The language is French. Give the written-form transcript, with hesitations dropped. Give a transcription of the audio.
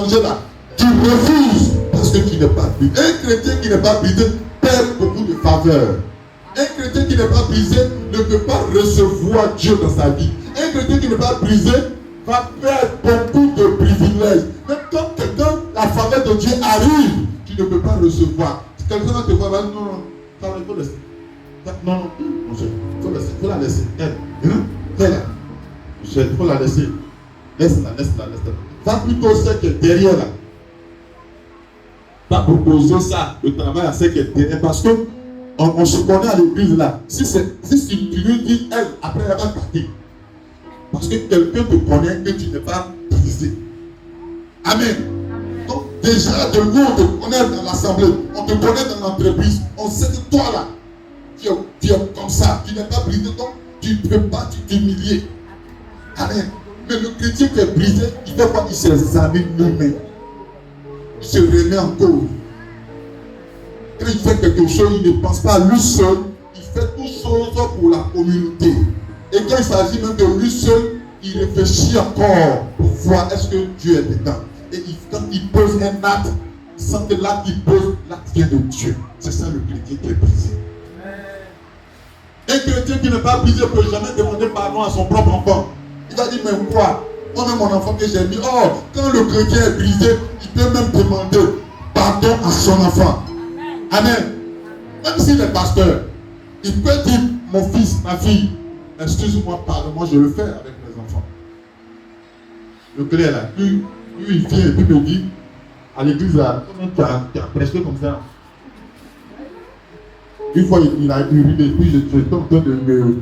l'étranger là, tu refuses parce que tu n'es pas brisé. Un chrétien qui n'est pas brisé perd beaucoup de faveurs. Un chrétien qui n'est pas brisé ne peut pas recevoir Dieu dans sa vie. Un chrétien qui n'est pas brisé va perdre beaucoup de privilèges. Même quand la faveur de Dieu arrive, tu ne peux pas recevoir. Si quelqu'un va te voir, non, non, il faut laisser. Non, non, mon cher, il faut laisser, il faut la laisser. Elle, il faut la laisser. Laisse-la. Va plutôt ce qui est derrière là. Va proposer ça, le travail à ce qui est derrière. Parce que on se connaît à l'église là. Si tu lui dis elle, après elle va partir. Parce que quelqu'un te connaît que tu n'es pas brisé. Amen. Donc déjà de nous on te connaît dans l'assemblée, on te connaît dans l'entreprise, on sait que toi là, tu es comme ça, tu n'es pas brisé, donc tu ne peux pas t'humilier. Amen. Mais le chrétien qui est brisé, il fait quoi? Il s'examine lui-même. Il se remet en cause. Quand il fait quelque chose, il ne pense pas à lui seul, il fait tout chose pour la communauté. Et quand il s'agit même de lui seul, il réfléchit encore pour voir est-ce que Dieu est dedans. Et quand il pose un acte, il sent que l'acte qu'il pose, l'acte vient de Dieu. C'est ça le chrétien qui est brisé. Un chrétien qui n'est pas brisé ne peut jamais demander pardon à son propre enfant. Il va dire, mais quoi? Moi même mon enfant que j'ai mis, quand le chrétien est brisé, il peut même demander pardon à son enfant. Amen. Même s'il est pasteur, il peut dire, mon fils, ma fille, excuse-moi, pardon-moi, je le fais avec mes enfants. Le clerc là, lui il vient et puis me dit, à l'église là, tu as prêché comme ça. Une fois il a hurlé, et puis j'étais en train de me